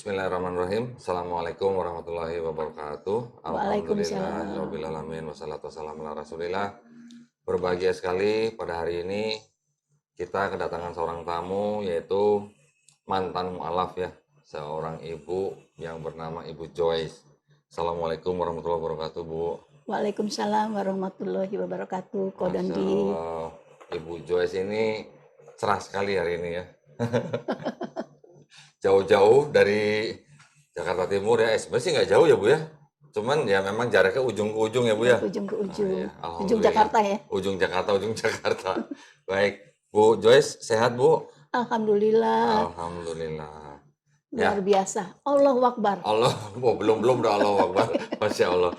Bismillahirrahmanirrahim. Assalamualaikum warahmatullahi wabarakatuh. Waalaikumsalam. Alhamdulillahirobbilalamin. Wassalatu wassalamu ala rasulillah. Berbahagia sekali pada hari ini kita kedatangan seorang tamu, yaitu mantan mu'alaf ya, seorang ibu yang bernama Ibu Joyce. Assalamualaikum warahmatullahi wabarakatuh, Bu. Waalaikumsalam warahmatullahi wabarakatuh. Masya Kodandi. Allah, Ibu Joyce ini cerah sekali hari ini ya. Jauh-jauh dari Jakarta Timur ya, sebenarnya sih nggak jauh ya Bu ya. Cuman ya memang jaraknya ujung ke ujung ya Bu ya. Ujung ke ujung. Iya, Ujung alhamdulillah. Jakarta ya. Ujung Jakarta. Baik, Bu Joyce sehat Bu? Alhamdulillah. Alhamdulillah. Luar biasa. Allahu Akbar. Allah, belum udah Allah Akbar. Masya Allah.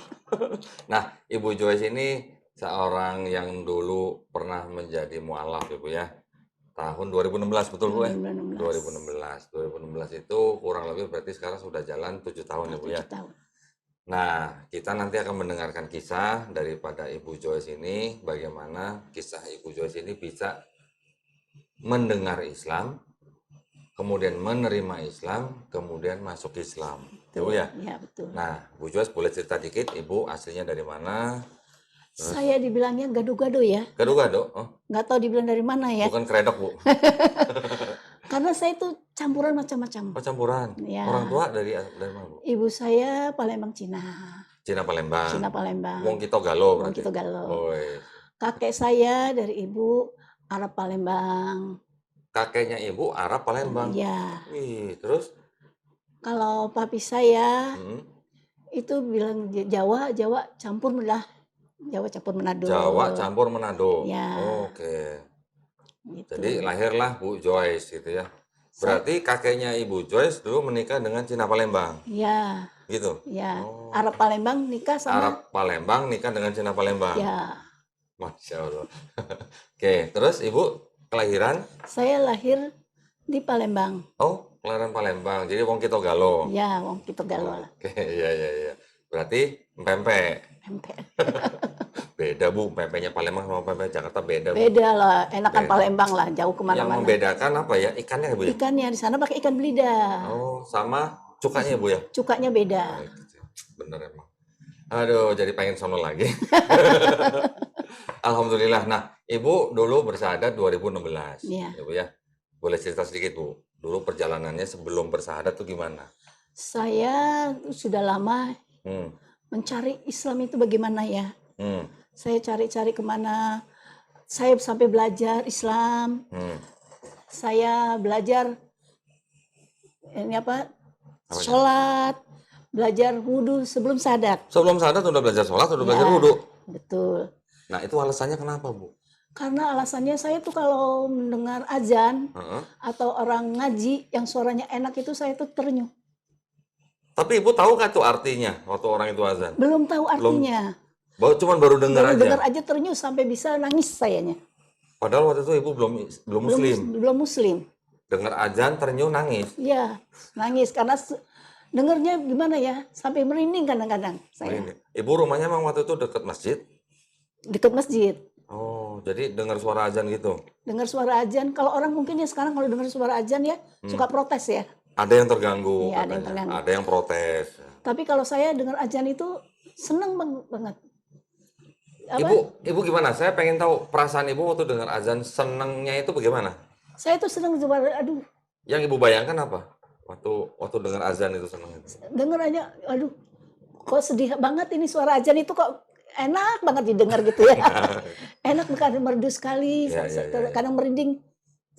Nah, Ibu Joyce ini seorang yang dulu pernah menjadi mu'alaf ya Bu ya. Tahun 2016 betul Bu ya? 2016 itu kurang lebih berarti sekarang sudah jalan 7 tahun ya Bu ya. 7 tahun. Nah, kita nanti akan mendengarkan kisah daripada Ibu Joyce ini, bagaimana kisah Ibu Joyce ini bisa mendengar Islam, kemudian menerima Islam, kemudian masuk Islam. Betul ya? Ya, betul. Nah, Bu Joyce boleh cerita dikit, Ibu aslinya dari mana? Saya dibilangnya gado-gado ya. Gado-gado? Oh, Nggak tahu dibilang dari mana ya. bukan kredok Bu. Karena saya itu campuran macam-macam. Oh, campuran. Ya. Orang tua dari mana Bu? Ibu saya Palembang Cina. Cina Palembang. Cina Palembang. Wong Kito Galo Wong berarti. Kito Galo. Oh, iya. Kakek saya dari ibu Arab Palembang. Kakeknya Ibu Arab Palembang. Iya. Wih, terus? Kalau papi saya itu bilang Jawa campur lah. Jawa campur Manado. Jawa campur Manado. Ya. Oke. Gitu. Jadi lahirlah Bu Joyce gitu ya. Berarti kakeknya Ibu Joyce dulu menikah dengan Cina Palembang. Ya. Gitu. Ya. Oh. Arab Palembang nikah sama Arab Palembang nikah dengan Cina Palembang. Ya. Masya Allah. Oke, terus Ibu kelahiran? Saya lahir di Palembang. Oh, kelahiran Palembang. Jadi Wong Kito Galo. Ya, Wong Kito Galo lah. Oke, iya. Berarti pempek. Pempek. Beda Bu, pempeknya Palembang sama pempek Jakarta beda. Bu. Beda lah, enakan Beda. Palembang lah, jauh Yang kemana-mana. membedakan apa ya? Ikannya Bu ya? Ikannya di sana pakai ikan belida. Oh, sama cukanya Bu ya? Cukanya beda. Bener emang. Aduh, jadi pengen sono lagi. Alhamdulillah. Nah, Ibu dulu bersahadat 2016. Iya. Ya Bu ya. Boleh cerita sedikit Bu. Dulu perjalanannya sebelum bersahadat tuh gimana? Saya sudah lama mencari Islam itu bagaimana ya. Saya cari-cari kemana. Saya sampai belajar Islam. Saya belajar ini apa? Sholat. Belajar wudhu sebelum sadat. Sebelum sadat udah belajar sholat, udah belajar wudhu. Betul. Nah, itu alasannya kenapa Bu? Karena alasannya saya tuh kalau mendengar azan atau orang ngaji yang suaranya enak itu saya tuh terenyuh. Tapi Ibu tahu nggak tuh artinya waktu orang itu azan? Belum tahu artinya. Cuman baru dengar aja. Dengar aja terenyuh sampai bisa nangis sayanya. Padahal waktu itu Ibu belum muslim. Belum muslim. Dengar azan terenyuh nangis. Iya, nangis karena dengarnya gimana ya, sampai merinding kadang-kadang saya. Ibu rumahnya emang waktu itu dekat masjid? Dekat masjid. Oh, jadi dengar suara azan gitu? Dengar suara azan, kalau orang mungkin ya sekarang kalau dengar suara azan ya suka protes ya. Ada yang terganggu, Iya, ada yang terganggu. Ada yang protes. Tapi kalau saya dengar azan itu seneng banget. Ibu gimana? Saya pengen tahu perasaan Ibu waktu dengar azan, senengnya itu bagaimana? Saya tuh seneng, aduh. Yang Ibu bayangkan apa? Waktu dengar azan itu seneng itu? Dengar aja, aduh, kok sedih banget ini suara azan itu kok enak banget didengar gitu ya. Enak, kadang merdu sekali, kadang merinding.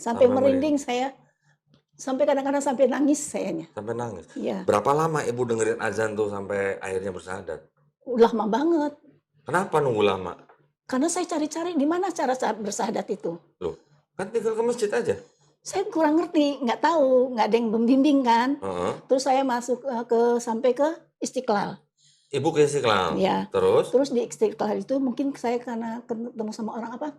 Sampai merinding saya. Sampai kadang-kadang sampai nangis sayanya. Sampai nangis? Iya. Berapa lama Ibu dengerin azan tuh sampai akhirnya bersahadat? Lama banget. Kenapa nunggu lama? Karena saya cari-cari di mana cara bersahadat itu. Loh, kan tinggal ke masjid aja. Saya kurang ngerti, nggak tahu, nggak ada yang membimbing kan. Terus saya masuk sampai ke Istiqlal. Ibu ke Istiqlal? Ya. Terus di Istiqlal itu mungkin saya karena ketemu sama orang apa,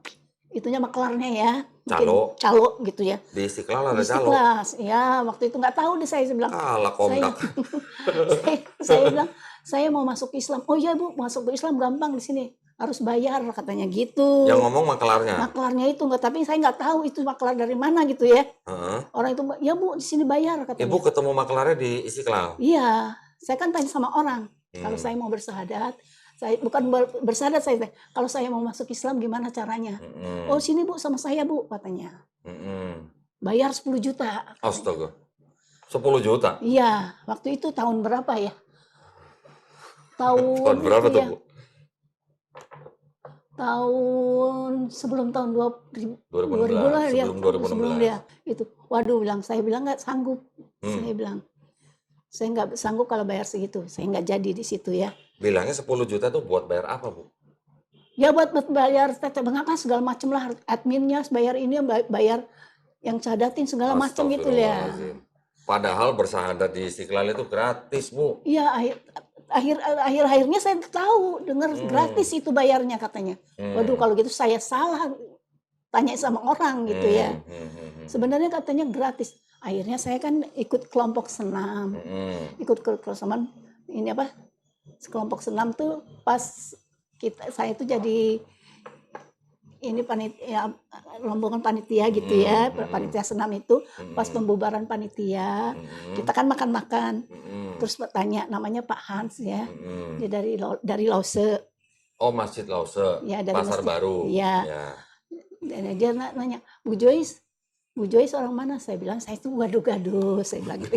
itunya maklarnya ya. Calo gitu ya. Di Istiqlal ada calo? Ya, waktu itu nggak tahu deh saya bilang. Kalah komdak. Saya bilang, saya mau masuk Islam. Oh iya Bu, masuk ke Islam gampang di sini. harus bayar katanya gitu. Yang ngomong makelarnya? Maklarnya itu enggak, tapi saya nggak tahu itu maklar dari mana gitu ya. Heeh. Orang itu, ya Bu di sini bayar katanya. Ibu ketemu maklarnya di Istiqlal? Iya, saya kan tanya sama orang, kalau saya mau bersahadat, saya bukan bersahadat saya, kalau saya mau masuk Islam gimana caranya? Oh sini Bu sama saya Bu katanya. Bayar 10 juta. Astaga. 10 juta? Iya, waktu itu tahun berapa ya? Tahun berapa itu tuh ya, Bu? tahun sebelum tahun 2000 2016, lah ya, sebelum 2016. sebelum dia itu. Waduh, saya bilang nggak sanggup. Saya bilang, saya nggak sanggup kalau bayar segitu. Saya nggak jadi di situ ya. Bilangnya 10 juta tuh buat bayar apa, Bu? Ya buat bayar mengapa segala macam lah, adminnya bayar ini, bayar yang cadatin segala macam gitu ya. Astagfirullahaladzim. Padahal bersahadat di Istiqlal itu gratis, Bu. Iya, akhirnya saya tahu dengar gratis itu bayarnya katanya. Waduh, kalau gitu saya salah tanya sama orang gitu ya. Sebenarnya katanya gratis. Akhirnya saya kan ikut kelompok senam. Ikut kelompok senam ini apa? Kelompok senam tuh pas saya tuh jadi ini panitia, rombongan panitia gitu ya, panitia senam itu pas pembubaran panitia, kita kan makan-makan, terus bertanya, namanya Pak Hans ya, dia dari Lause. Oh, Masjid Lause, ya, dari Pasar Masjid, Baru. Ya. Dan dia nanya, Bu Joyce orang mana? Saya bilang saya itu gado-gado, saya bilang gitu.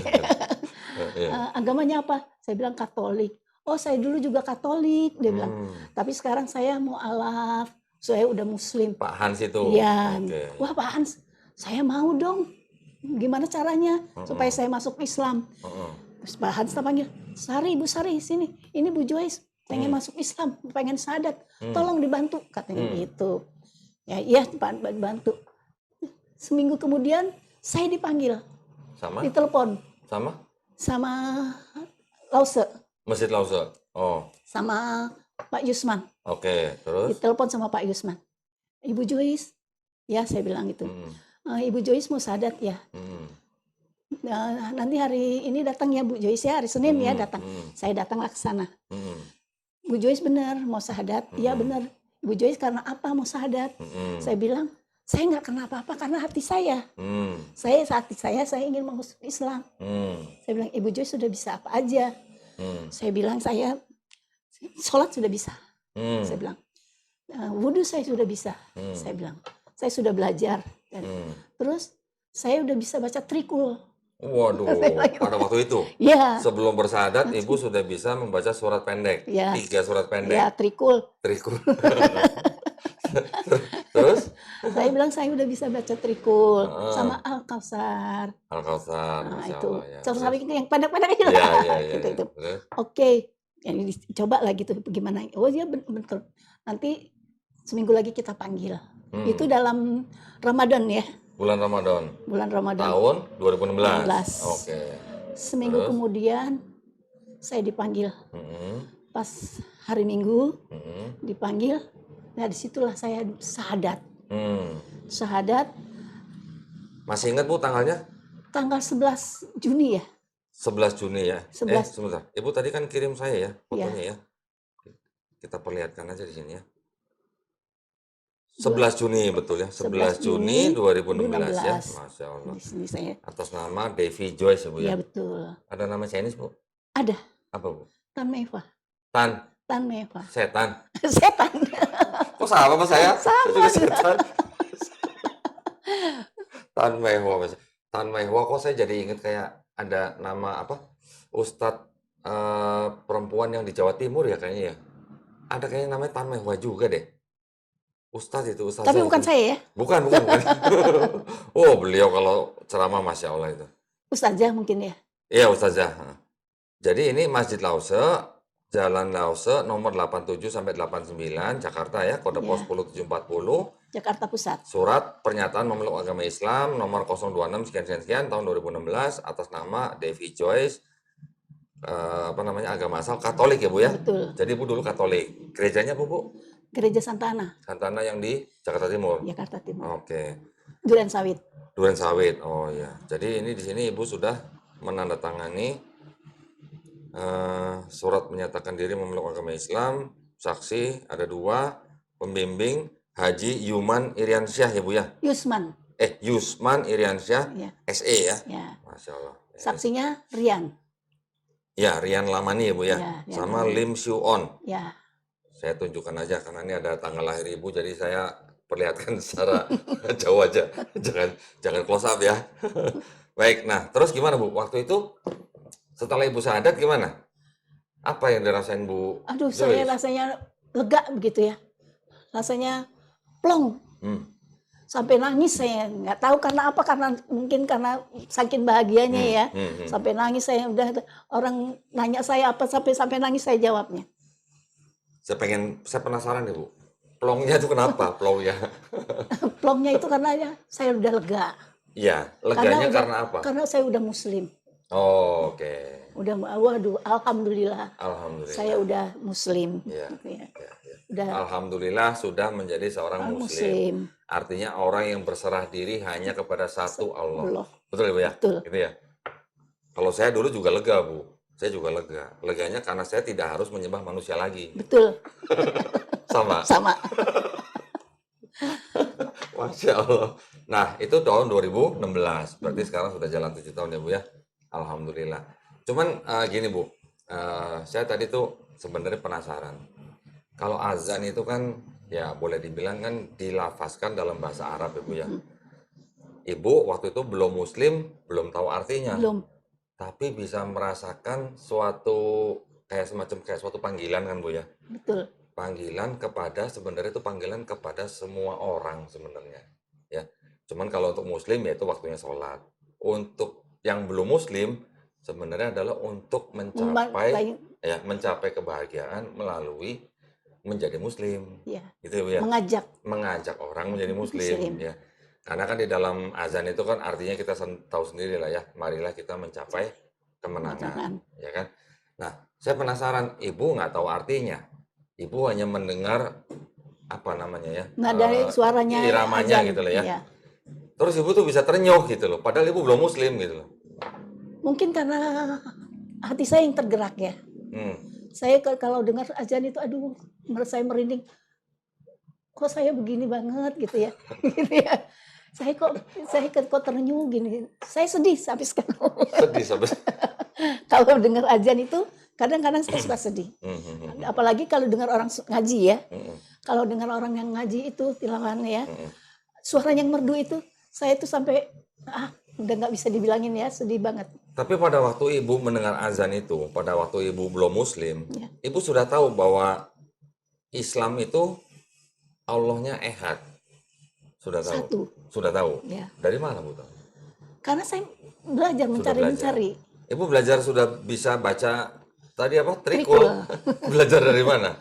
Agamanya apa? Saya bilang Katolik. Oh, saya dulu juga Katolik, dia bilang. Tapi sekarang saya mau alaf. Saya udah Muslim. Pak Hans itu? Iya. Wah Pak Hans, saya mau dong. Gimana caranya supaya saya masuk Islam? Terus Pak Hans panggil, Sari, Bu Sari, sini. Ini Bu Joyce, pengen masuk Islam, pengen sadat. Tolong dibantu, katanya gitu. Ya iya Pak, bantu. Seminggu kemudian saya dipanggil. Sama? Ditelepon. Sama? Sama Lause. Masjid Lause? Oh. Sama Pak Yusman. Oke, terus? Ditelepon sama Pak Yusman. Ibu Joyce, ya saya bilang gitu. Ibu Joyce mau sadat ya. Nanti hari ini datang ya Bu Joyce ya, hari Senin ya datang. Saya datanglah ke sana. Bu Joyce benar mau sahadat? Iya benar. Bu Joyce karena apa mau sahadat? Saya bilang, saya nggak kena apa-apa karena hati saya. Hati saya ingin masuk Islam. Saya bilang, Ibu Joyce sudah bisa apa aja? Saya bilang, saya sholat sudah bisa. Saya bilang, wudhu saya sudah bisa. Saya bilang, saya sudah belajar. Terus saya udah bisa baca trikul. Waduh, pada waktu itu? Ya. Sebelum bersahadat, Ibu sudah bisa membaca surat pendek? Ya. 3 surat pendek? Ya, trikul. Trikul. Terus? Saya bilang saya udah bisa baca trikul sama Al-Kausar. Al-Kausar, Masya itu. Allah. Ya. Terus yang pendek-pendek itu. Iya. Gitu. Oke. Ini coba lah gitu gimana. Oh iya betul. Nanti seminggu lagi kita panggil. Itu dalam Ramadan ya. Bulan Ramadan. Tahun 2016. Oke. Seminggu kemudian saya dipanggil. Pas hari Minggu dipanggil. Nah disitulah saya sahadat. Sahadat. Masih ingat Bu tanggalnya? Tanggal 11 Juni ya. 11 Juni ya. 11. Sebentar. Ibu tadi kan kirim saya ya fotonya ya. Kita perlihatkan aja di sini ya. 11 Juni betul ya. 11 Juni 2016 ya. Masya Allah. Di sini saya. Atas nama Devi Joyce Bu ya. Iya betul. Ada nama Chinese Bu? Ada. Apa Bu? Tan Meva. Tan Meva. Setan. Setan. Kok sama Mas saya? Sama. Setan. Tan Mehwa. Tan Mehwa kok saya jadi ingat kayak ada nama apa? Ustadz perempuan yang di Jawa Timur ya kayaknya ya. Ada kayaknya namanya Tan Mehwa juga deh. Ustadz itu, Ustadz. Tapi bukan itu. saya ya? Bukan. Oh, beliau kalau ceramah Masya Allah itu. Ustazah mungkin ya? Iya, Ustazah. Jadi ini Masjid Lause, Jalan Lause nomor 87 sampai 89 Jakarta ya, kode pos 10740. Jakarta Pusat. Surat pernyataan memeluk agama Islam nomor 026 sekian tahun 2016 atas nama Devi Joyce. Agama asal Katolik ya Bu ya? Betul. Jadi Bu dulu Katolik. Gerejanya Bu? Gereja Santana. Santana yang di Jakarta Timur. Jakarta Timur. Oke. Duren Sawit. Duren Sawit. Oh ya. Jadi ini di sini Ibu sudah menandatangani surat menyatakan diri memeluk agama Islam saksi ada 2, pembimbing Haji Yuman Iriansyah ya Bu ya? Yusman. Yusman Iriansyah, Ya, SE ya? ya. Masya Allah. Saksinya Rian. Ya, Rian Lamani ya Bu ya? Ya, Rian Sama Lamani. Lim Siu-on. Ya, Saya tunjukkan aja karena ini ada tanggal lahir Ibu, jadi saya perlihatkan secara jauh aja. Jangan close up ya. Baik, nah terus gimana Bu? Waktu itu setelah Ibu syahadat gimana? Apa yang dirasain Bu aduh saya Joyce? rasanya lega begitu ya. Rasanya plong. Hmm, Sampai nangis saya. Nggak tahu karena apa, karena mungkin karena saking bahagianya ya. hmm. Sampai nangis saya, udah orang nanya saya apa sampai nangis saya jawabnya. Saya penasaran nih Bu. Plongnya itu kenapa? Plongnya? Plongnya itu karena ya, saya udah lega. Iya, leganya karena apa? Karena saya udah muslim. Oh, oke. Udah, waduh, alhamdulillah. Alhamdulillah. Saya udah muslim. Iya. Gitu ya. Ya, ya. Udah Alhamdulillah sudah menjadi seorang muslim. muslim. Artinya orang yang berserah diri hanya kepada satu Allah. Allah. Betul ya Bu ya? Betul. Gitu ya. Kalau saya dulu juga lega Bu. Saya juga lega. Leganya karena saya tidak harus menyembah manusia lagi. Betul. Sama. Sama. Masya Allah. Nah, itu tahun 2016. Berarti sekarang sudah jalan 7 tahun ya Bu ya. Alhamdulillah. Cuman gini Bu, saya tadi tuh sebenarnya penasaran. Kalau azan itu kan ya boleh dibilang kan dilafazkan dalam bahasa Arab ya Bu ya. Ibu waktu itu belum muslim, belum tahu artinya. Belum. Tapi bisa merasakan suatu kayak suatu panggilan kan Bu ya. Betul. Panggilan kepada, sebenarnya itu panggilan kepada semua orang sebenarnya ya. Cuman kalau untuk muslim ya itu waktunya sholat. Untuk yang belum muslim sebenarnya adalah untuk mencapai kebahagiaan melalui menjadi muslim. Ya. Gitu ya. Mengajak orang menjadi muslim ya. Karena kan di dalam azan itu kan artinya kita tahu sendiri lah ya, marilah kita mencapai kemenangan ya kan. Nah, saya penasaran, Ibu nggak tahu artinya. Ibu hanya mendengar apa namanya ya, dari suaranya, iramanya azan, gitu loh ya. Iya. Terus Ibu tuh bisa terenyuh gitu loh, padahal Ibu belum muslim gitu loh. Mungkin karena hati saya yang tergerak ya. Saya kalau dengar azan itu, aduh, menurut saya merinding. Kok saya begini banget gitu ya, gitu ya. Saya kok terenyuh gini. Saya sedih sampai sekarang. Sedih sampai. Kalau dengar azan itu kadang-kadang saya suka sedih. Apalagi kalau dengar orang ngaji ya. Kalau dengar orang yang ngaji itu tilawan ya. Suara yang merdu itu, saya tuh sampai udah nggak bisa dibilangin ya, sedih banget. Tapi pada waktu Ibu mendengar azan itu, pada waktu Ibu belum muslim, Ibu sudah tahu bahwa Islam itu Allahnya Ehad. Sudah tahu. Satu. Sudah tahu. Ya. Dari mana Bu tahu? Karena saya belajar mencari. Ibu belajar sudah bisa baca tadi apa? Trikul. Belajar dari mana?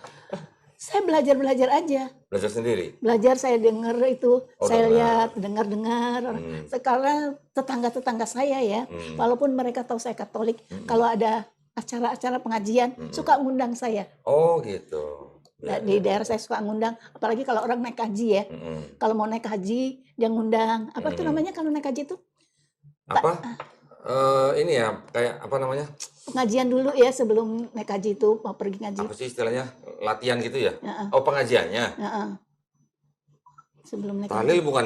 Saya belajar aja. Belajar sendiri. Belajar, saya dengar itu, saya lihat, dengar. Sekarang tetangga saya ya, walaupun mereka tahu saya Katolik, kalau ada acara-acara pengajian suka ngundang saya. Oh gitu. Di daerah saya suka ngundang, apalagi kalau orang naik haji ya. Kalau mau naik haji, dia ngundang. Apa itu namanya kalau naik haji itu? Apa? Ini ya, kayak apa namanya? Pengajian dulu ya sebelum naik haji itu, mau pergi ngaji. Apa sih istilahnya? Latihan gitu ya? Oh, pengajiannya? Sebelum naik Tahlil haji. bukan?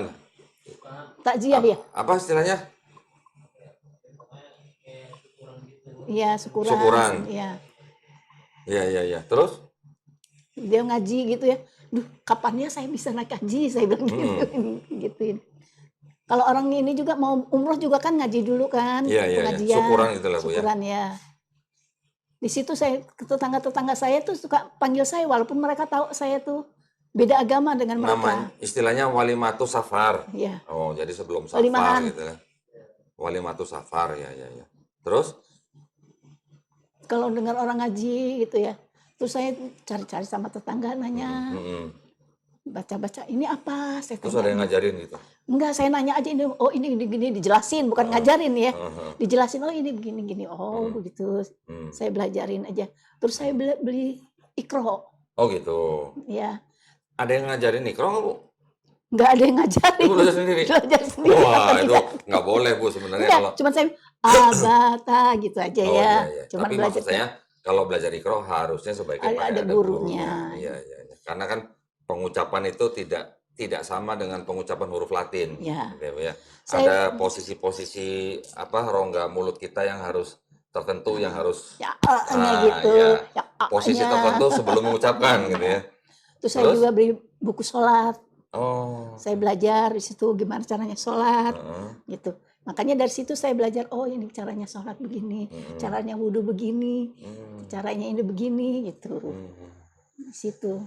Takziah ya? Apa istilahnya? Iya, syukuran. Syukuran. Iya. Iya. Terus? Dia ngaji gitu ya. Duh, kapannya saya bisa naik haji? Saya bilang gituin. Kalau orang ini juga mau umroh juga kan ngaji dulu kan. Iya. Syukuran gitu lah Bu ya. Syukuran ya. Di situ saya, tetangga saya tuh suka panggil saya walaupun mereka tahu saya tuh beda agama dengan mereka. Namanya istilahnya walimatu safar. Iya. Oh, jadi sebelum safar Walimahan. gitu ya. Walimatu safar ya. Terus? Kalau dengar orang ngaji gitu ya. Terus saya cari-cari sama tetangga, nanya. Baca-baca, ini apa? Saya terus ada yang ngajarin gitu? Enggak, saya nanya aja, ini gini, dijelasin, bukan ngajarin ya. Dijelasin, ini gini, begitu. Saya belajarin aja. Terus saya beli ikro. Oh gitu. Ya. Ada yang ngajarin ikro nggak Bu? Nggak ada yang ngajarin. Ibu belajar sendiri? Belajar sendiri. Wah, itu nggak boleh Bu sebenarnya. Enggak, cuma saya abata gitu aja ya. Iya. Cuma Tapi belajar. maksud saya, kalau belajar Iqra harusnya sebaiknya pakai Ada ada gurunya. gurunya. Iya, iya, iya. Karena kan pengucapan itu tidak sama dengan pengucapan huruf Latin, Ya, gitu ya. saya Ada posisi-posisi apa rongga mulut kita yang harus tertentu, yang harus ya nya gitu, ya ya posisi nya. tertentu sebelum mengucapkan, gitu ya. Terus saya Terus, juga beli buku sholat. oh, Saya belajar di situ gimana caranya sholat, heeh, gitu. Makanya dari situ saya belajar, oh ini caranya sholat begini, mm, caranya wudhu begini, mm, caranya ini begini, gitu. mm. Di situ.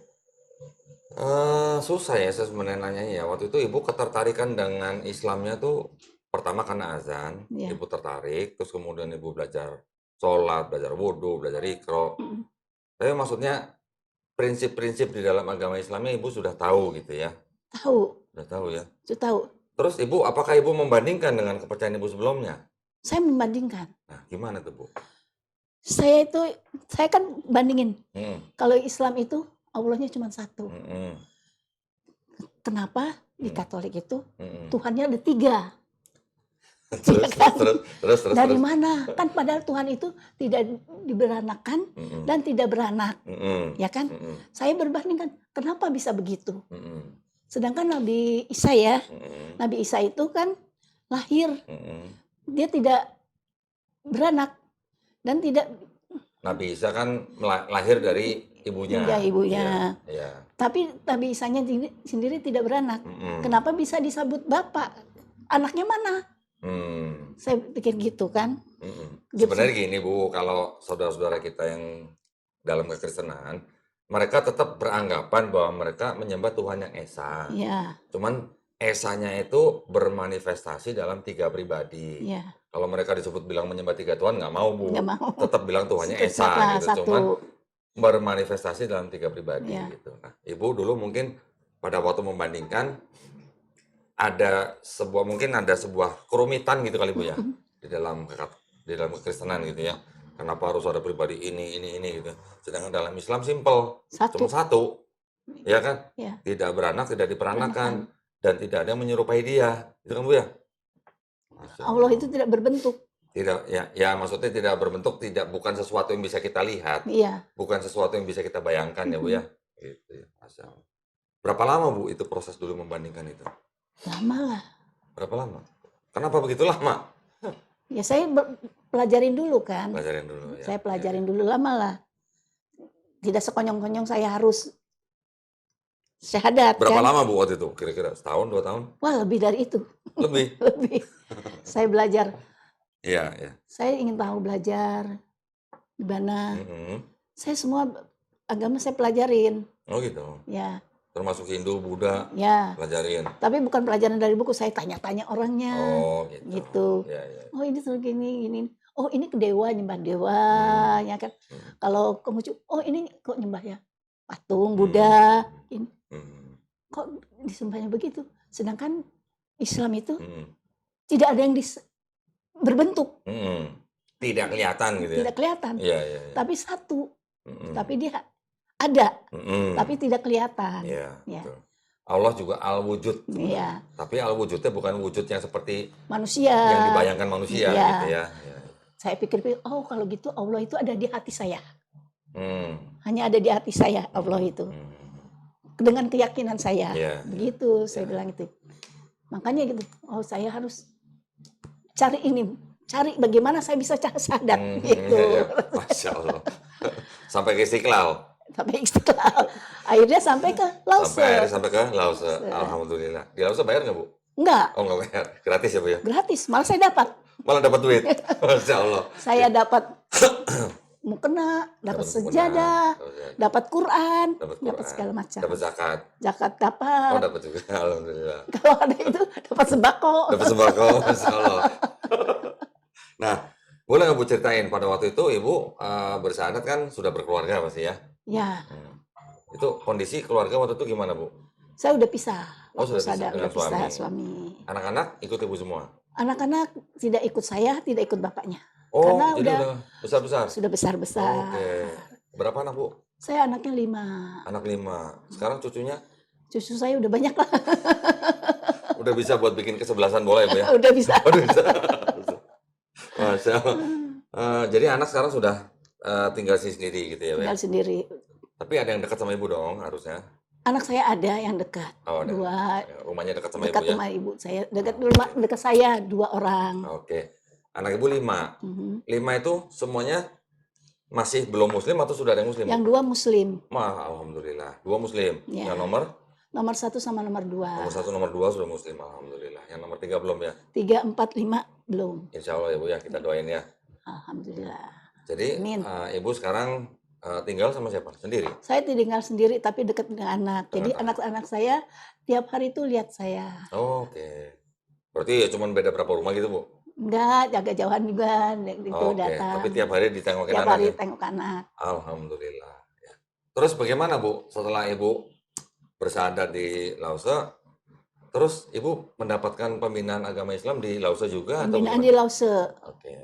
Susah ya saya sebenarnya nanyanya ya. Waktu itu ibu ketertarikan dengan Islamnya tuh pertama karena azan, Ya. ibu tertarik, terus kemudian ibu belajar sholat, belajar wudhu, belajar ikro. Mm. Tapi maksudnya prinsip-prinsip di dalam agama Islamnya ibu sudah tahu gitu ya, Tahu, sudah tahu ya. itu tahu. Terus ibu, apakah ibu membandingkan dengan kepercayaan ibu sebelumnya? Saya membandingkan. Nah, gimana tuh bu? Saya kan bandingin. Hmm, Kalau Islam itu Allahnya cuma satu. hmm, Kenapa di hmm, Katolik itu hmm. Tuhannya ada 3? Terus, kan? terus. Dari mana? Kan padahal Tuhan itu tidak diberanakan Hmm, dan tidak beranak, hmm, ya kan? hmm, Saya berbandingkan, kenapa bisa begitu? hmm, Sedangkan Nabi Isa ya, hmm, Nabi Isa itu kan lahir, hmm. dia tidak beranak dan tidak, Nabi Isa kan lahir dari ibunya. ya ibunya. Iya, iya. Tapi Nabi Isanya sendiri tidak beranak. Mm-mm. Kenapa bisa disebut bapak? Anaknya mana? Hmm, Saya pikir gitu kan. mm-mm. Gitu. Sebenarnya gini Bu, kalau saudara-saudara kita yang dalam kekristenan, mereka tetap beranggapan bahwa mereka menyembah Tuhan yang Esa. Ya, Cuman Esanya itu bermanifestasi dalam 3 pribadi. ya, Kalau mereka disebut bilang menyembah 3 Tuhan, nggak mau Bu. nggak mau. Tetap bilang Tuhannya Tetap Esa gitu. satu. Cuman bermanifestasi dalam 3 pribadi Ya. gitu. Nah, Ibu dulu mungkin pada waktu membandingkan mungkin ada sebuah kerumitan gitu kali Bu ya di dalam kekristenan gitu ya. Kenapa harus ada pribadi ini gitu. Sedangkan dalam Islam simple, cuma Satu. satu. Ya kan? Ya. Tidak beranak, tidak diperanakan dan tidak ada yang menyerupai dia. Itu kan Bu ya? Masya Allah itu tidak berbentuk. Tidak ya maksudnya tidak berbentuk, bukan sesuatu yang bisa kita lihat. Iya. Bukan sesuatu yang bisa kita bayangkan ya Bu ya. Gitu ya. Masya Allah. Berapa lama Bu itu proses dulu membandingkan itu? Lama lah. Berapa lama? Kenapa begitu lama? Ya saya pelajarin dulu kan. Pelajarin dulu ya. Saya pelajarin dulu lama lah. Tidak sekonyong-konyong saya harus syahadat Berapa kan. lama Bu waktu itu? Kira-kira setahun, 2 tahun? Wah lebih dari itu. Lebih? Lebih. Saya belajar. Iya, iya. Saya ingin tahu belajar di mana. Mm-mm. Saya semua agama saya pelajarin. Oh gitu. Ya, Termasuk Hindu, Buddha, ya. pelajarin. Tapi bukan pelajaran dari buku, saya tanya-tanya orangnya. Oh gitu. Gitu. Ya, ya. Oh ini tuh gini. Oh ini ke dewa, nyembah dewa, ya kan. Kalau Konghucu, oh ini kok nyembah ya patung Buddha. Ini, kok disembahnya begitu? Sedangkan Islam itu tidak ada yang berbentuk. Tidak kelihatan gitu ya? Tidak kelihatan. Iya, iya. Tapi satu. Tapi dia ada. Tapi tidak kelihatan. Iya, Ya. betul. Allah juga al-wujud. Iya. Tapi al-wujudnya bukan wujud yang seperti Manusia. yang dibayangkan manusia Iya. gitu ya. Ya. Saya pikir-pikir, oh kalau gitu Allah itu ada di hati saya. Hmm. Hanya ada di hati saya Allah itu. Dengan keyakinan saya. Iya, Begitu saya bilang itu. Makanya gitu, oh saya harus cari bagaimana saya bisa syahadat gitu. Iya, iya. Masya Allah. Sampai ke Istiqlal. Sampai Istiqlal. Akhirnya sampai ke Lause. Sampai ke Lause. Alhamdulillah. Di Lause bayar nggak Bu? Enggak, Oh nggak bayar. Gratis ya Bu ya? gratis. Malah saya dapat. Malah dapat duit. Masya Allah. Saya dapat mukena, dapat sejadah, dapat Quran, dapat segala macam. Dapat zakat. Zakat Oh dapat. dapat juga. Alhamdulillah. Kalau ada itu dapat sembako. Dapat sembako. Masya Allah. Nah, boleh nggak Bu ceritain pada waktu itu Ibu bersyahadat kan sudah berkeluarga pasti ya? Ya, Itu kondisi keluarga waktu itu gimana Bu? saya udah pisah. Oh, Waktu sudah pisah sadar, dengan udah pisah suami. Anak-anak ikut Ibu semua? Anak-anak tidak ikut saya, tidak ikut bapaknya. Oh, Karena jadi udah besar-besar? Sudah besar-besar. Oke. Berapa anak Bu? Saya anaknya 5. Anak 5. Sekarang cucunya Cucu saya udah banyak lah. udah bisa buat bikin kesebelasan bola ya Bu ya? Udah bisa. Udah bisa. Masya Allah. Jadi anak sekarang sudah tinggal sendiri gitu ya, Bu, ya? tinggal sendiri. Tapi ada yang dekat sama Ibu dong harusnya? Anak saya ada yang dekat, Oh, ada. 2 Rumahnya dekat sama Ibu dekat ya? rumah ibu saya, dekat Oh, rumah oke. dekat saya 2 orang. Oke. Anak Ibu 5. Mhm. 5 itu semuanya masih belum muslim atau sudah ada yang muslim, Bu? Yang 2 muslim, Alhamdulillah. 2 muslim. Yang ya. nomor? Nomor 1 sama nomor 2. Nomor 1, nomor 2 sudah muslim, alhamdulillah. Yang nomor 3 belum ya? 3, 4, 5 belum. Insya Allah ya Bu ya, kita doain ya. Alhamdulillah. Jadi Amin. Ibu sekarang tinggal sama siapa? Sendiri? Saya tinggal sendiri tapi dekat dengan anak. Jadi Dengan anak. anak-anak saya tiap hari itu lihat saya. Oh, oke. Berarti ya cuma beda berapa rumah gitu, Bu? Enggak, jaga jauhan juga itu Oke, datang. tapi tiap hari ditengokin Tiap anak hari ya? tengok anak. Alhamdulillah. Ya. Terus bagaimana, Bu? Setelah Ibu bersyahadat di Lause, terus Ibu mendapatkan pembinaan agama Islam di Lause juga atau Pembinaan di bagaimana? Lause. Oke.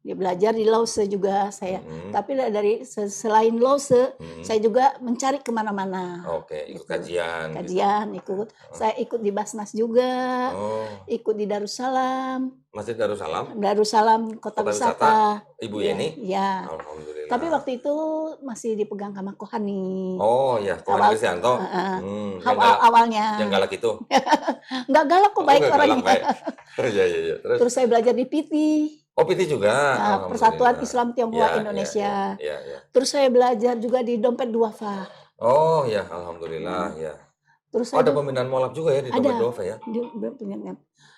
Dia belajar di Lause juga saya. Mm-mm. Tapi dari selain Lause, Mm-mm. saya juga mencari kemana-mana. Oke, ikut Gitu. kajian gitu. Kajian ikut. Saya ikut di Basnas juga, Oh, ikut di Darussalam, Masjid Darussalam, Darussalam Kota Kota Wisata, Wisata. Ibu Ya, Yeni? ya. Alhamdulillah. Tapi waktu itu masih dipegang sama Kohani. Oh ya, Kohani Awal- Kristianto. Yang galak, Awalnya. yang galak itu. Nggak galak kok, baik nggak galak, orangnya. baik. Iya, iya, iya. Terus, Terus saya belajar di PT, oh PT juga. Persatuan Alhamdulillah. Islam Tionghoa Ya, ya, Indonesia. ya, ya, ya. Terus saya belajar juga di Dompet Duafa. Oh ya, alhamdulillah ya. Terus Oh, saya ada pembinaan mualaf juga ya di Ada. Dompet Duafa ya? punya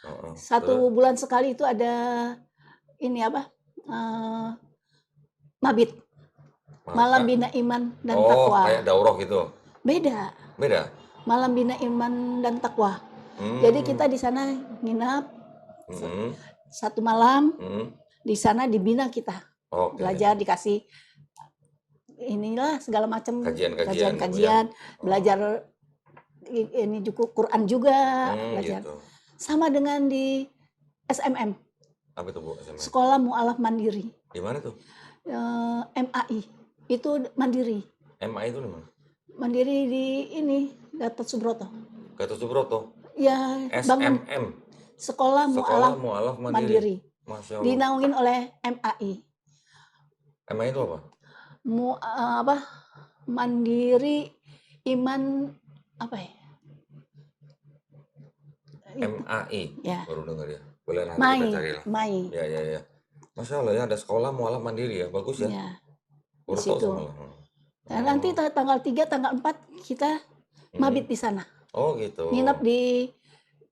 Oh, satu terus? bulan sekali itu ada ini apa? Mabit, Malam Bina Iman dan Oh, Takwa. kayak daurah gitu. Beda, Beda. Malam Bina Iman dan Takwa. Hmm. Jadi kita di sana nginap Hmm. 1 malam, Hmm. di sana dibina kita. Oke. Belajar, dikasih inilah segala macam Kajian-kajian, kajian, belajar ini juga Quran juga, belajar. Gitu. Sama dengan di SMM, Apa itu Bu? SMA? Sekolah Mu'alaf Mandiri, Di mana tuh? MAI, itu mandiri. MA itu di mana? Mandiri di ini, Gatot Subroto. Gatot Subroto. Ya, bangun SMM. Sekolah Sekolah Mu'alaf Mualaf Mandiri. Mandiri. Masya Allah. Dinaungin oleh MAI. MA itu apa? Mandiri Iman apa ya? MAI. Ya. Baru dengar ya. Boleh nanti MAI, kita cari lah. MAI. Ya, ya, ya. Masya Allah ya, ada sekolah mualaf mandiri ya. Bagus ya. Ya. Baru Di tahu situ. saya malah. Nah, nanti tanggal 3, tanggal 4 kita mabit di sana. Oh gitu. Nginep di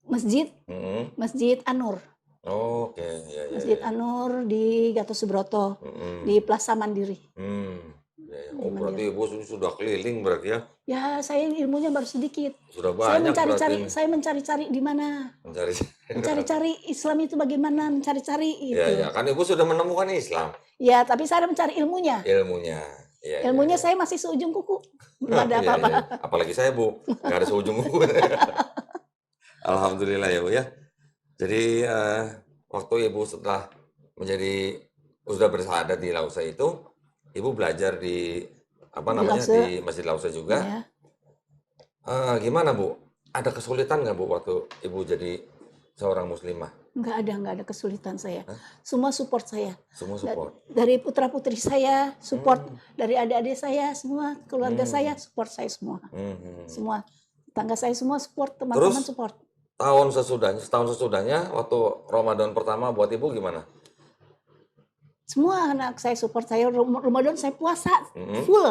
Hmm. Masjid Anur. Oh, oke. Ya, ya, Masjid ya. Anur di Gatot Subroto, di Plaza Mandiri. Ya, ya. Oh, berarti Ibu sudah keliling berarti ya? Ya, saya ilmunya baru sedikit. Sudah Saya banyak saya mencari-cari di mana. Mencari-cari Islam itu bagaimana, mencari-cari itu. Ya, ya. Kan Ibu sudah menemukan Islam. Ya, tapi saya mencari ilmunya. Ilmunya. Ya, Ilmunya ya. saya masih seujung kuku. Belum ada Iya, apa-apa. iya. Apalagi saya Bu, nggak ada seujung kuku. Alhamdulillah ya Bu ya. Jadi waktu Ibu setelah sudah bersyahadat di Lause itu, Ibu belajar di di Masjid Lause juga. Ya. Gimana Bu? Ada kesulitan nggak Bu waktu Ibu jadi seorang muslimah? Nggak ada kesulitan saya. Semua support saya. Semua support. Dari putra-putri saya support, dari adik-adik saya semua, keluarga saya support saya semua. Semua tangga saya semua support, teman-teman Terus, support. Setahun sesudahnya waktu Ramadan pertama buat Ibu gimana? Semua anak saya support saya. Ramadan saya puasa full.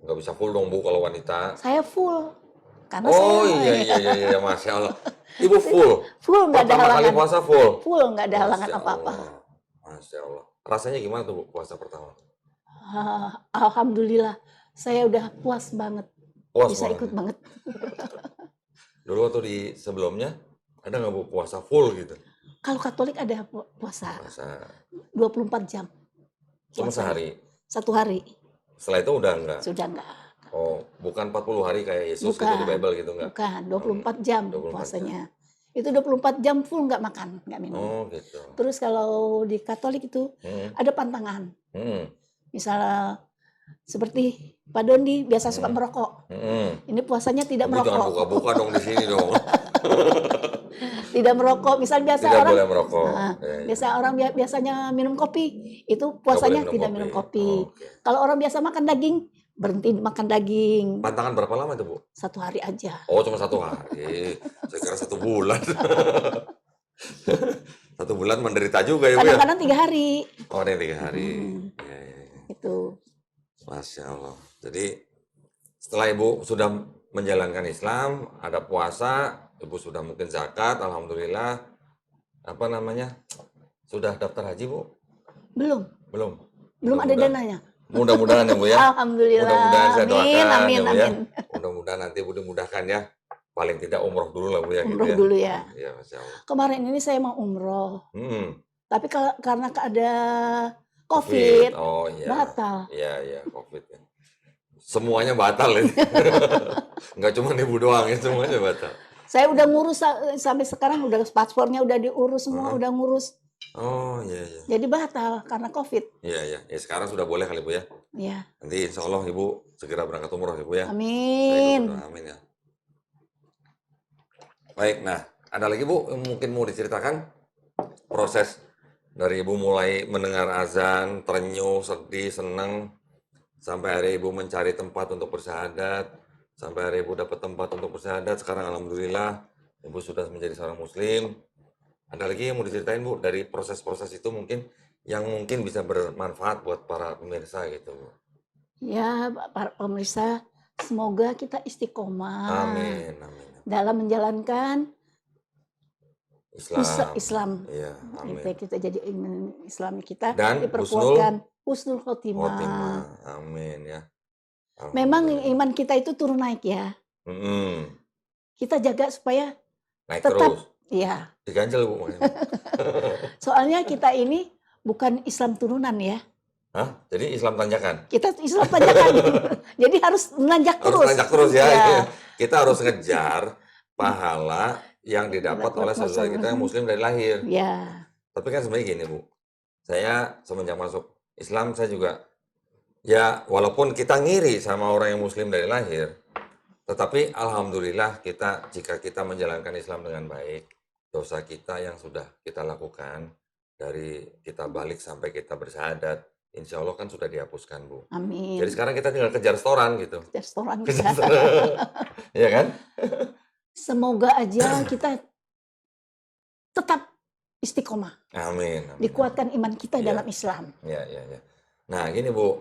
Nggak bisa full dong Bu kalau wanita. Saya full. Karena Oh saya iya, Masya Allah. Ibu full. Full, nggak ada Pertama kali halangan. puasa full. Full, nggak ada halangan Masya apa-apa. Allah. Masya Allah. Rasanya gimana tuh Bu puasa pertama? Alhamdulillah, saya udah puas banget. Puas Bisa banget. ikut banget. Dulu waktu di sebelumnya ada nggak Bu puasa full gitu? Kalau Katolik ada puasa Puasa 24 jam. cuma puasanya. sehari. 1 hari. Setelah itu udah enggak? Sudah enggak. Oh, bukan 40 hari kayak Yesus gitu di Bible gitu enggak? Bukan, 24 jam 24 puasanya. Itu 24 jam full nggak makan, nggak minum. Oh gitu. Terus kalau di Katolik itu ada pantangan. Misalnya seperti Pak Dondi biasa suka merokok. Ini puasanya tidak Ibu jangan merokok. buka-buka dong di sini dong. Tidak merokok. Misal biasa Tidak orang, boleh merokok. nah, Ya, ya. biasa orang biasanya minum kopi, itu Nggak boleh puasanya minum tidak kopi. minum kopi. Oh, oke. Kalau orang biasa makan daging, berhenti makan daging. Pantangan berapa lama itu, Bu? 1 hari aja. Oh, cuma 1 hari. Saya kira 1 bulan. 1 bulan menderita juga ya, Bu ya? Kadang-kadang 3 hari. Oh, ada yang 3 hari. Hmm, Ya, ya, ya. itu. Masya Allah. Jadi setelah Ibu sudah menjalankan Islam, ada puasa, Ibu sudah mungkin zakat, alhamdulillah. Apa namanya? Sudah daftar haji, Bu? Belum. Belum. Belum ada Mudah-mudahan. dananya. Mudah-mudahan ya, Bu ya. Alhamdulillah. Mudah-mudahan saya Amin, doakan amin, ya, Bu ya. amin. Mudah-mudahan nanti Bu dimudahkan ya. Paling tidak umroh dulu lah, Bu ya. Umroh Gitu ya. dulu ya. Iya, Masya Allah. Kemarin ini saya mau umroh. Hmm, Tapi karena ada COVID, Oh iya. batal. Iya, iya, COVID ya. Semuanya batal ini. Nggak cuma Ibu doang ya, semuanya batal. Saya udah ngurus sampai sekarang, udah paspornya udah diurus semua, udah ngurus. Oh iya, iya. Jadi batal karena COVID. Iya, iya. Ya sekarang sudah boleh kali Bu ya. Ya, Nanti insya Allah Ibu segera berangkat umroh ya Bu ya. Saya ikut amin. berdoa, amin ya. Baik, nah ada lagi Bu yang mungkin mau diceritakan proses dari Ibu mulai mendengar azan, terenyuh, sedih, senang, sampai hari Ibu mencari tempat untuk bersyahadat, sampai hari Ibu dapat tempat untuk bersyahadat, sekarang alhamdulillah Ibu sudah menjadi seorang muslim. Ada lagi yang mau diceritain Bu dari proses-proses itu mungkin yang mungkin bisa bermanfaat buat para pemirsa gitu Bu. Ya, para pemirsa, semoga kita istiqomah Amin, amin. dalam menjalankan Islam. Islam. Iya, amin. Kita jadi Islami kita Dan diperkuatkan husnul khotimah. Khotimah. Amin ya. Memang Alhamdulillah. iman kita itu turun naik ya. Mm-mm. Kita jaga supaya Naik tetap, terus. ya. Diganjel Bu makanya. Soalnya kita ini bukan Islam turunan ya. Hah? Jadi Islam tanjakan? Kita Islam tanjakan. Jadi harus menanjak Harus terus. tanjak terus ya. Ya. Kita harus ngejar pahala yang didapat oleh saudara kita yang muslim dari lahir. Ya. Tapi kan sebenarnya gini Bu, saya semenjak masuk Islam saya juga, ya walaupun kita ngiri sama orang yang muslim dari lahir, tetapi alhamdulillah jika kita menjalankan Islam dengan baik, dosa kita yang sudah kita lakukan, dari kita balik sampai kita bersyahadat, insya Allah kan sudah dihapuskan Bu. Amin. Jadi sekarang kita tinggal kejar setoran gitu. Restoran Kejar kita. setoran. Iya kan? Semoga aja kita tetap istiqomah. Amin. Amin. Dikuatkan iman kita Iya. dalam Islam. Ya, ya, ya. Nah, gini Bu,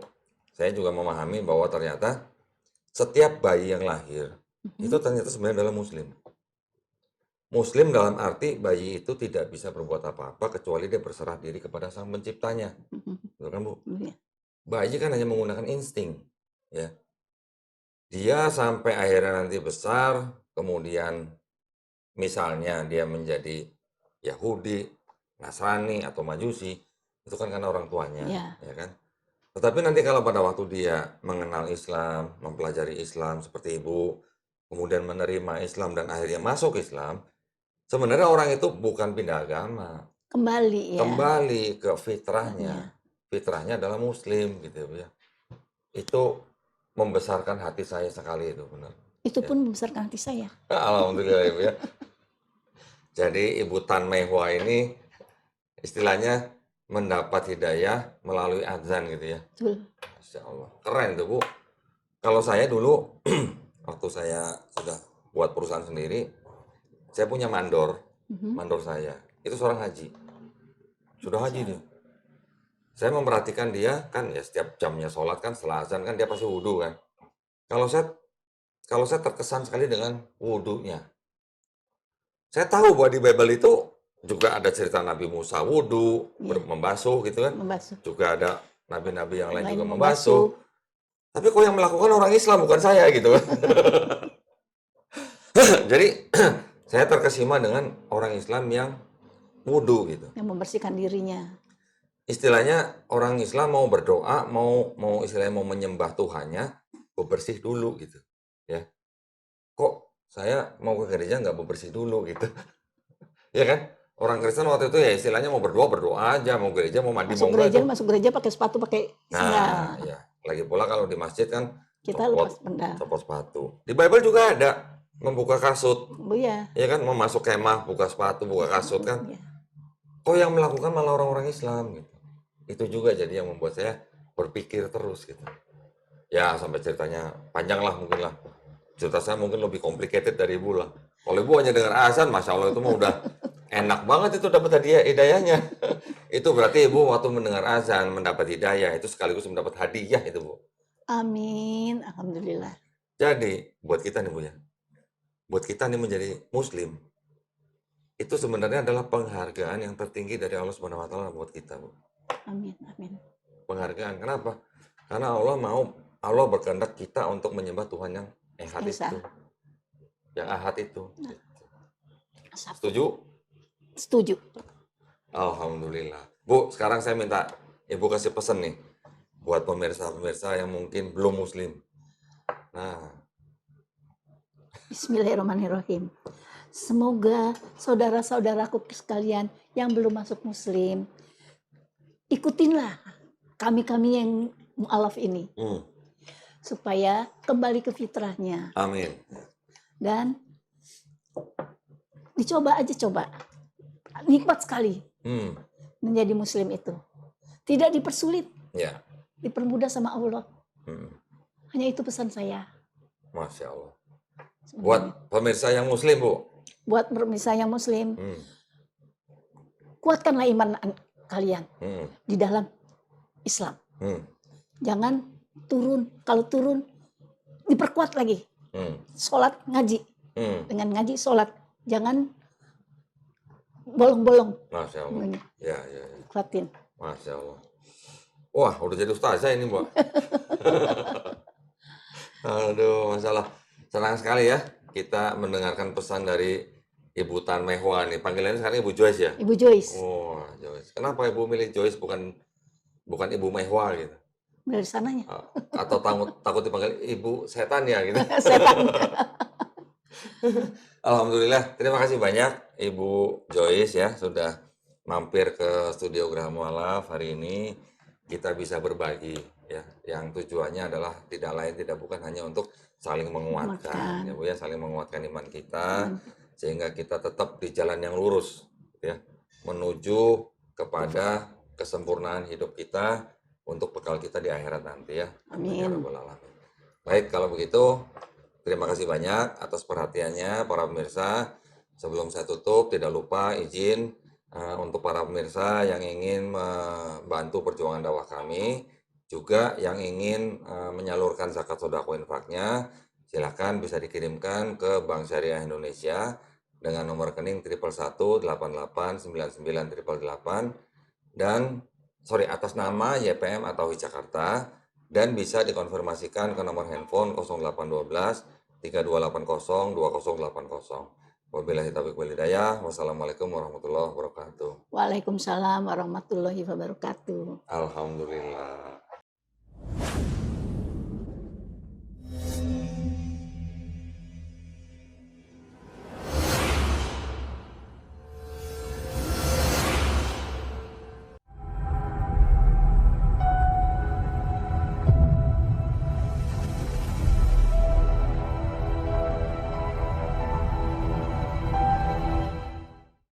saya juga memahami bahwa ternyata setiap bayi yang lahir itu ternyata sebenarnya adalah muslim. Muslim dalam arti bayi itu tidak bisa berbuat apa-apa kecuali dia berserah diri kepada Sang Penciptanya. Betul kan, Bu? Iya. Bayi kan hanya menggunakan insting, ya. Dia sampai akhirnya nanti besar, kemudian misalnya dia menjadi Yahudi, Nasrani atau Majusi, itu kan karena orang tuanya, Iya. ya kan? Tetapi nanti kalau pada waktu dia mengenal Islam, mempelajari Islam seperti Ibu, kemudian menerima Islam dan akhirnya masuk Islam, sebenarnya orang itu bukan pindah agama, Kembali ya. kembali ke fitrahnya. Fitrahnya adalah Muslim gitu ya. Itu membesarkan hati saya sekali itu benar. Itu pun membesarkan hati saya. Alhamdulillah Ibu ya. Jadi Ibu Tan Mehwa ini istilahnya mendapat hidayah melalui azan gitu ya. Betul. Masya Allah. Keren tuh Bu. Kalau saya dulu, waktu saya sudah buat perusahaan sendiri, saya punya mandor. Mandor saya. Itu seorang haji. Sudah haji dia. Saya memperhatikan dia, kan ya setiap jamnya sholat kan setelah azan kan dia pasti wudhu kan. Kalau saya terkesan sekali dengan wudhunya. Saya tahu bahwa di Bible itu juga ada cerita Nabi Musa wudhu, membasuh gitu kan. Membasuh. Juga ada nabi-nabi yang lain Lain juga membasuh. membasuh. Tapi kok yang melakukan orang Islam bukan saya gitu kan. Jadi saya terkesima dengan orang Islam yang wudhu gitu. Yang membersihkan dirinya. Istilahnya orang Islam mau berdoa, mau istilahnya mau menyembah Tuhannya, bebersih dulu gitu. Ya. Kok saya mau ke gereja nggak bebersih dulu gitu. Ya kan? Orang Kristen waktu itu ya istilahnya mau berdoa aja, mau gereja, mau mandi, mau enggak itu. Masuk gereja pakai sepatu, pakai sandal. Nah, ya. Lagi pula kalau di masjid kan Kita lepas sandal. copot sepatu. Di Bible juga ada membuka kasut, Bu ya. ya kan, mau masuk kemah, buka sepatu, buka kasut kan. Ya. Kok yang melakukan malah orang-orang Islam gitu. Itu juga jadi yang membuat saya berpikir terus gitu. Ya sampai ceritanya panjang lah mungkin lah. Cerita saya mungkin lebih complicated dari ibu lah. Kalau ibu hanya dengar azan, masya Allah itu mah udah enak banget itu dapat hidayahnya. Itu berarti ibu waktu mendengar azan mendapat hidayah itu sekaligus mendapat hadiah itu bu. Amin. Alhamdulillah. Jadi buat kita nih bu ya, buat kita nih menjadi Muslim itu sebenarnya adalah penghargaan yang tertinggi dari Allah Subhanahu Wa Taala buat kita bu. Amin. Amin. Penghargaan kenapa? Karena Allah berkehendak kita untuk menyembah Tuhan yang Ehad Esa. itu, yang Ahad itu. Satu. Setuju? Setuju. Alhamdulillah. Bu, sekarang saya minta Ibu kasih pesan nih buat pemirsa-pemirsa yang mungkin belum Muslim. Nah, Bismillahirrahmanirrahim. Semoga saudara-saudaraku sekalian yang belum masuk Muslim, ikutinlah kami-kami yang mu'alaf ini. Supaya kembali ke fitrahnya. amin. Dan dicoba aja coba. Nikmat sekali menjadi Muslim itu. Tidak dipersulit, Ya. dipermudah sama Allah. Hanya itu pesan saya. Masya Allah. Buat pemirsa yang Muslim, Bu. Buat pemirsa yang Muslim, kuatkanlah iman kalian di dalam Islam. Jangan turun. Kalau turun, diperkuat lagi. Sholat, ngaji. Dengan ngaji, sholat. Jangan bolong-bolong. Masya Allah. Ya. Kuatin. Masya Allah. Wah, udah jadi ustazah ini, Bu. Aduh, masalah. Senang sekali ya kita mendengarkan pesan dari Ibu Tan Mehwa nih. Panggilannya sekarang Ibu Joyce ya? Ibu Joyce. Oh, Joyce. Kenapa Ibu milih Joyce bukan Ibu Mehwa gitu? Dari sananya. Atau takut dipanggil Ibu Setan ya gitu? Setan. Alhamdulillah, terima kasih banyak Ibu Joyce ya sudah mampir ke studio Graha Mu'alaf hari ini. Kita bisa berbagi ya, yang tujuannya adalah tidak lain tidak bukan hanya untuk saling menguatkan ya Bu ya, saling menguatkan iman kita sehingga kita tetap di jalan yang lurus ya, menuju kepada kesempurnaan hidup kita untuk bekal kita di akhirat nanti ya. Amin. Baik, kalau begitu terima kasih banyak atas perhatiannya para pemirsa. Sebelum saya tutup, tidak lupa izin untuk para pemirsa yang ingin membantu perjuangan dakwah kami, juga yang ingin menyalurkan zakat sedekah infaknya, silakan bisa dikirimkan ke Bank Syariah Indonesia dengan nomor rekening 111889988 dan atas nama YPM atau Jakarta, dan bisa dikonfirmasikan ke nomor handphone 0812 3280 2080. Wabillahi taufiq wal hidayah. Wassalamualaikum warahmatullahi wabarakatuh. Waalaikumsalam warahmatullahi wabarakatuh. Alhamdulillah.